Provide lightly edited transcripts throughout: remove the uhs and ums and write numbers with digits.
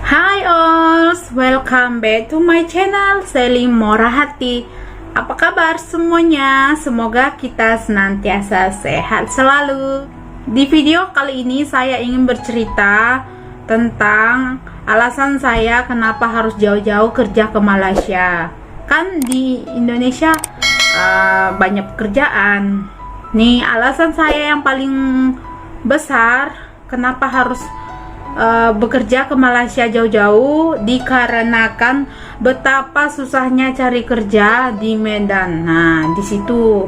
Hai all, welcome back to my channel Selling Murah Hati. Apa kabar semuanya? Semoga kita senantiasa sehat selalu. Di video kali ini saya ingin bercerita tentang alasan saya kenapa harus jauh-jauh kerja ke Malaysia. Kan di Indonesia banyak pekerjaan. Nih alasan saya yang paling besar kenapa harus bekerja ke Malaysia jauh-jauh, dikarenakan betapa susahnya cari kerja di Medan. Nah, di situ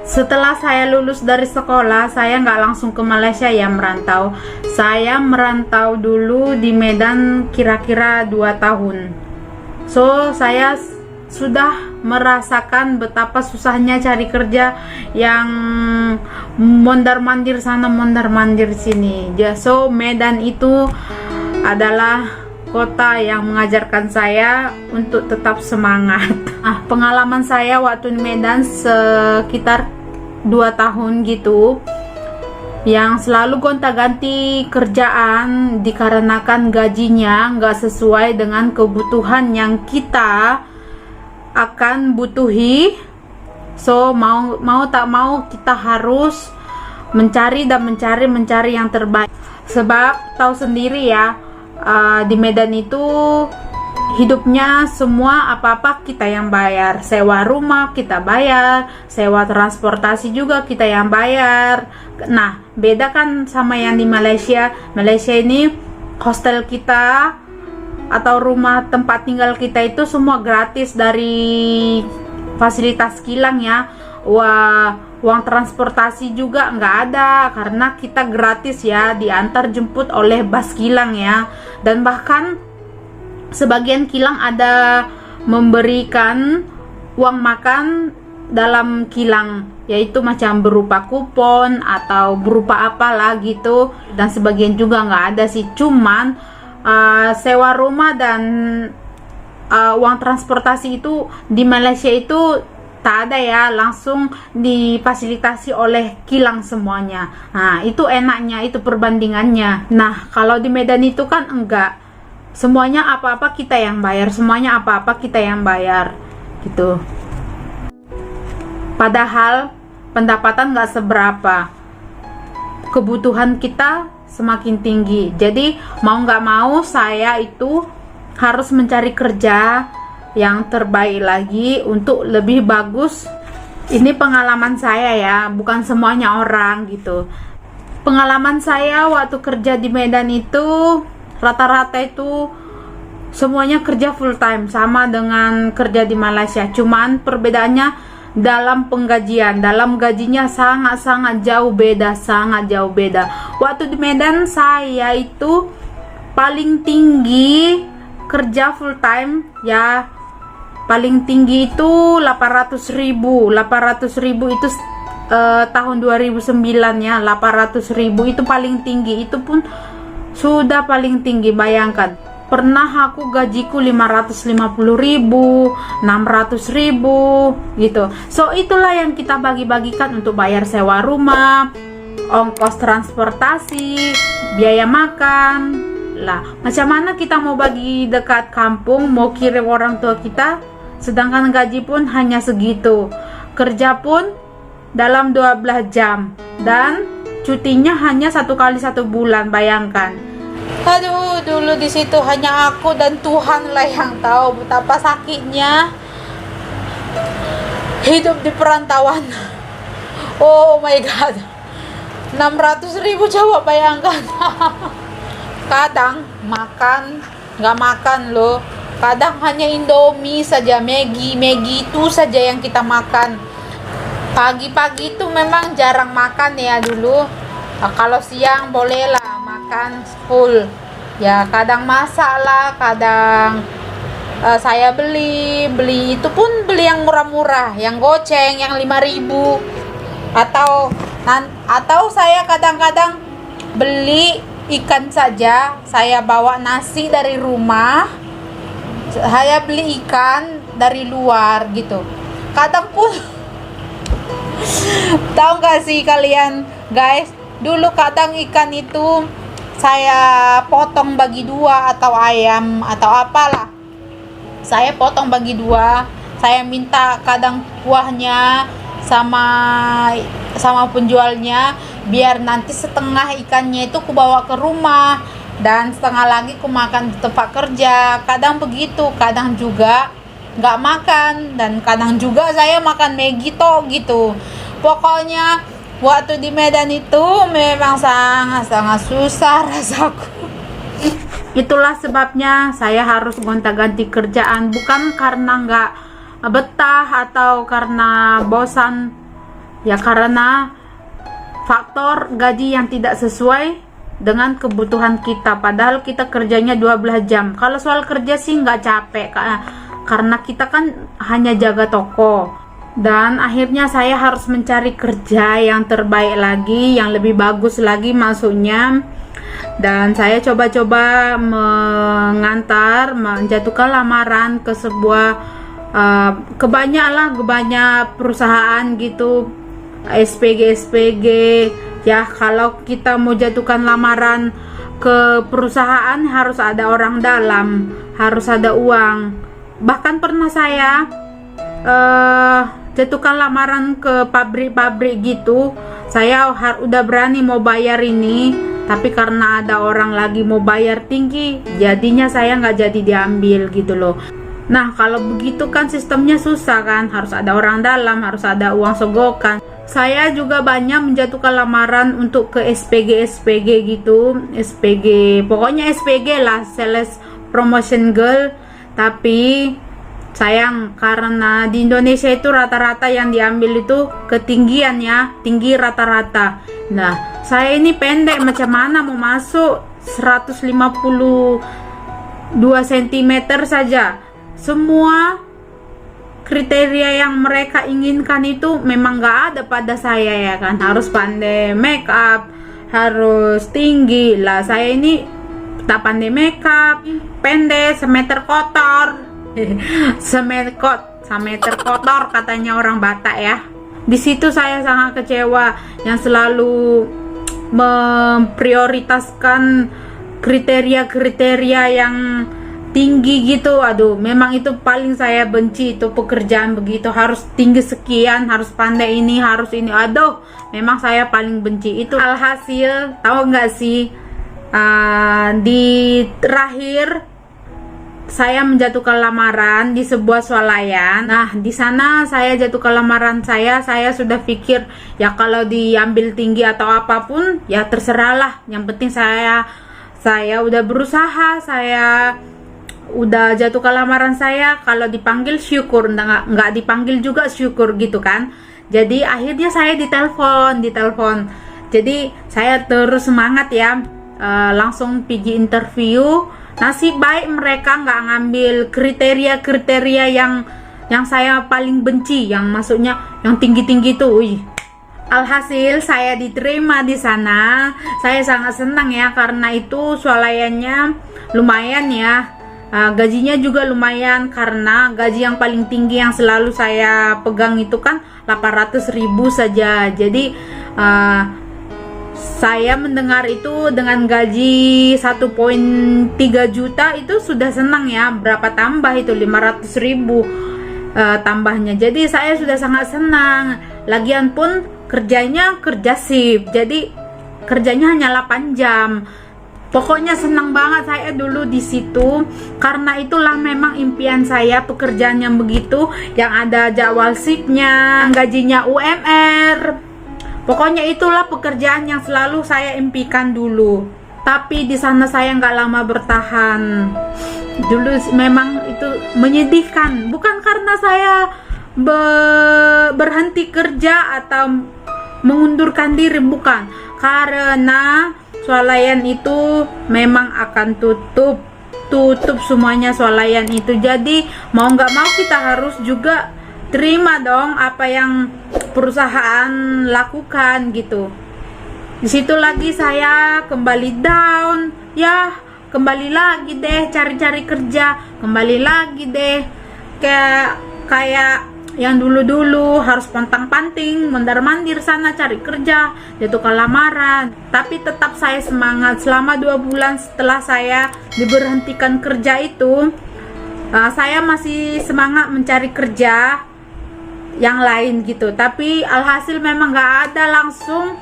setelah saya lulus dari sekolah, saya nggak langsung ke Malaysia ya merantau. Saya merantau dulu di Medan kira-kira 2 tahun. So, saya sudah merasakan betapa susahnya cari kerja yang mondar-mandir sana mondar-mandir sini. So Medan itu adalah kota yang mengajarkan saya untuk tetap semangat. Pengalaman saya waktu di Medan sekitar 2 tahun gitu, yang selalu gonta-ganti kerjaan dikarenakan gajinya nggak sesuai dengan kebutuhan yang kita akan butuhi. So mau tak mau kita harus mencari yang terbaik. Sebab tahu sendiri ya, di Medan itu hidupnya semua apa-apa kita yang bayar. Sewa rumah kita bayar, sewa transportasi juga kita yang bayar. Nah, beda kan sama yang di Malaysia. Malaysia ini hostel kita atau rumah tempat tinggal kita itu semua gratis dari fasilitas kilang ya. Uang transportasi juga nggak ada karena kita gratis ya, diantar jemput oleh bus kilang ya. Dan bahkan sebagian kilang ada memberikan uang makan dalam kilang, yaitu macam berupa kupon atau berupa apalah gitu. Dan sebagian juga nggak ada sih, cuman sewa rumah dan uang transportasi itu di Malaysia itu tak ada ya, langsung difasilitasi oleh kilang semuanya. Nah, itu enaknya, itu perbandingannya. Nah, kalau di Medan itu kan enggak, semuanya apa-apa kita yang bayar, semuanya apa-apa kita yang bayar gitu. Padahal pendapatan nggak seberapa, kebutuhan kita semakin tinggi. Jadi mau nggak mau saya itu harus mencari kerja yang terbaik lagi untuk lebih bagus. Ini pengalaman saya ya, bukan semuanya orang gitu. Pengalaman saya waktu kerja di Medan itu rata-rata itu semuanya kerja full time, sama dengan kerja di Malaysia. Cuman perbedaannya dalam penggajian, dalam gajinya sangat-sangat jauh beda, sangat jauh beda. Waktu di Medan saya itu paling tinggi kerja full time ya, paling tinggi itu 800.000 itu tahun 2009 ya. 800.000 itu paling tinggi, itu pun sudah paling tinggi. Bayangkan, pernah aku gajiku 550.000, 600.000 gitu. So itulah yang kita bagi-bagikan untuk bayar sewa rumah, ongkos transportasi, biaya makan lah. Macam mana kita mau bagi dekat kampung, mau kirim orang tua kita, sedangkan gaji pun hanya segitu. Kerja pun dalam 12 jam dan cutinya hanya 1 kali 1 bulan. Bayangkan. Aduh, dulu di situ hanya aku dan Tuhan lah yang tahu betapa sakitnya hidup di perantauan. Oh my god, 600.000 coba bayangkan. Kadang makan, nggak makan loh. Kadang hanya Indomie saja, Maggi itu saja yang kita makan. Pagi-pagi itu memang jarang makan ya dulu. Nah, kalau siang bolehlah makan full ya, kadang masak lah, kadang saya beli itu pun beli yang murah-murah, yang goceng, yang 5.000, atau saya kadang-kadang beli ikan saja. Saya bawa nasi dari rumah, saya beli ikan dari luar gitu. Kadang pun tahu nggak sih kalian guys, dulu kadang ikan itu saya potong bagi dua, atau ayam atau apalah, saya potong bagi dua. Saya minta kadang kuahnya sama penjualnya, biar nanti setengah ikannya itu ku bawa ke rumah dan setengah lagi ku makan di tempat kerja. Kadang begitu, kadang juga nggak makan, dan kadang juga saya makan Maggi toh gitu. Pokoknya waktu di Medan itu memang sangat susah rasaku. Itulah sebabnya saya harus gonta-ganti kerjaan, bukan karena nggak betah atau karena bosan, ya karena faktor gaji yang tidak sesuai dengan kebutuhan kita, padahal kita kerjanya 12 jam. Kalau soal kerja sih nggak capek, karena kita kan hanya jaga toko. Dan akhirnya saya harus mencari kerja yang terbaik lagi, yang lebih bagus lagi maksudnya. Dan saya coba-coba menjatuhkan lamaran ke sebuah kebanyak perusahaan gitu, SPG ya. Kalau kita mau jatuhkan lamaran ke perusahaan harus ada orang dalam, harus ada uang. Bahkan pernah saya jatuhkan lamaran ke pabrik-pabrik gitu, saya udah berani mau bayar ini, tapi karena ada orang lagi mau bayar tinggi, jadinya saya nggak jadi diambil gitu loh. Nah, kalau begitu kan sistemnya susah kan, harus ada orang dalam, harus ada uang sogokan. Saya juga banyak menjatuhkan lamaran untuk ke SPG gitu, SPG, pokoknya SPG lah, Sales Promotion Girl. Tapi sayang, karena di Indonesia itu rata-rata yang diambil itu ketinggiannya tinggi rata-rata. Nah, saya ini pendek, macam mana mau masuk 152 cm saja. Semua kriteria yang mereka inginkan itu memang gak ada pada saya, ya kan. Harus pandai make up, harus tinggi lah. Saya ini tak pandai make up, pendek, semeter kotor. semeter kotor katanya orang Batak ya. Di situ saya sangat kecewa, yang selalu memprioritaskan kriteria-kriteria yang tinggi gitu. Aduh, memang itu paling saya benci, itu pekerjaan begitu, harus tinggi sekian, harus pandai ini, harus ini. Aduh, memang saya paling benci itu. Alhasil, tahu nggak sih, di terakhir saya menjatuhkan lamaran di sebuah swalayan. Nah, di sana saya jatuhkan lamaran saya sudah pikir ya kalau diambil tinggi atau apapun ya terserahlah, yang penting saya udah berusaha, saya udah jatuhkan lamaran saya. Kalau dipanggil syukur, nggak dipanggil juga syukur gitu kan. Jadi akhirnya saya ditelepon. Jadi saya terus semangat ya, langsung pergi interview. Nasib baik mereka nggak ngambil kriteria yang saya paling benci, yang maksudnya yang tinggi-tinggi tuh. Alhasil saya diterima di sana. Saya sangat senang ya, karena itu swalayannya lumayan ya. Gajinya juga lumayan, karena gaji yang paling tinggi yang selalu saya pegang itu kan 800.000 saja. Jadi saya mendengar itu dengan gaji 1,3 juta itu sudah senang ya. Berapa tambah itu 500.000 tambahnya. Jadi saya sudah sangat senang. Lagian pun kerjanya kerja shift, jadi kerjanya hanya 8 jam. Pokoknya senang banget saya dulu di situ, karena itulah memang impian saya, pekerjaan yang begitu, yang ada jadwal shiftnya, gajinya UMR. Pokoknya itulah pekerjaan yang selalu saya impikan dulu. Tapi di sana saya nggak lama bertahan. Dulu memang itu menyedihkan, bukan karena saya berhenti kerja atau mengundurkan diri, bukan, karena swalayan itu memang akan tutup semuanya swalayan itu. Jadi mau nggak mau kita harus juga terima dong apa yang perusahaan lakukan gitu. Di situ lagi saya kembali down ya, kembali lagi deh cari-cari kerja, kembali lagi deh kayak yang dulu-dulu harus pontang-panting, mondar-mandir sana cari kerja, jatuh ke lamaran. Tapi tetap saya semangat. Selama 2 bulan setelah saya diberhentikan kerja itu, saya masih semangat mencari kerja yang lain gitu. Tapi alhasil memang gak ada langsung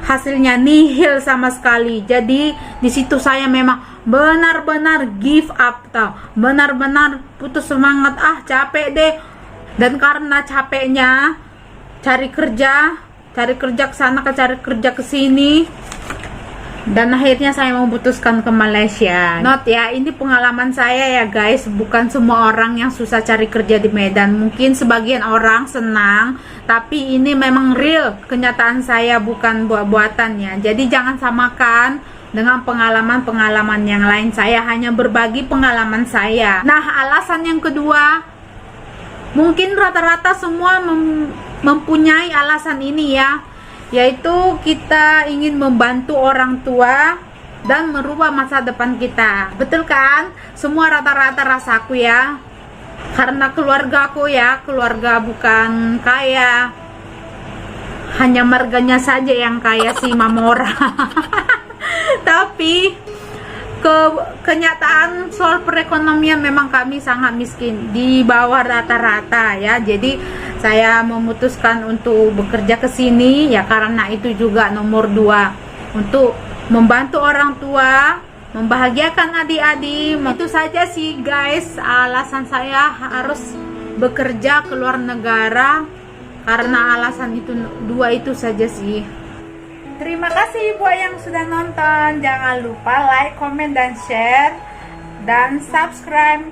hasilnya, nihil sama sekali. Jadi di situ saya memang benar-benar give up, tau, benar-benar putus semangat, capek deh. Dan karena capeknya cari kerja ke sana, cari kerja ke sini, dan akhirnya saya memutuskan ke Malaysia. Not ya, ini pengalaman saya ya guys, bukan semua orang yang susah cari kerja di Medan. Mungkin sebagian orang senang, tapi ini memang real kenyataan saya, bukan buat-buatan ya. Jadi jangan samakan dengan pengalaman-pengalaman yang lain. Saya hanya berbagi pengalaman saya. Nah, alasan yang kedua, mungkin rata-rata semua mempunyai alasan ini ya, yaitu kita ingin membantu orang tua dan merubah masa depan kita. Betul kan? Semua rata-rata rasaku ya. Karena keluargaku ya, keluarga bukan kaya, hanya marganya saja yang kaya si Mamora. Tapi kenyataan soal perekonomian memang kami sangat miskin, di bawah rata-rata ya. Jadi saya memutuskan untuk bekerja ke sini ya, karena itu juga nomor 2, untuk membantu orang tua, membahagiakan adik-adik. Itu saja sih guys alasan saya harus bekerja ke luar negara, karena alasan itu 2 itu saja sih. Terima kasih buat yang sudah nonton. Jangan lupa like, comment, dan share, dan subscribe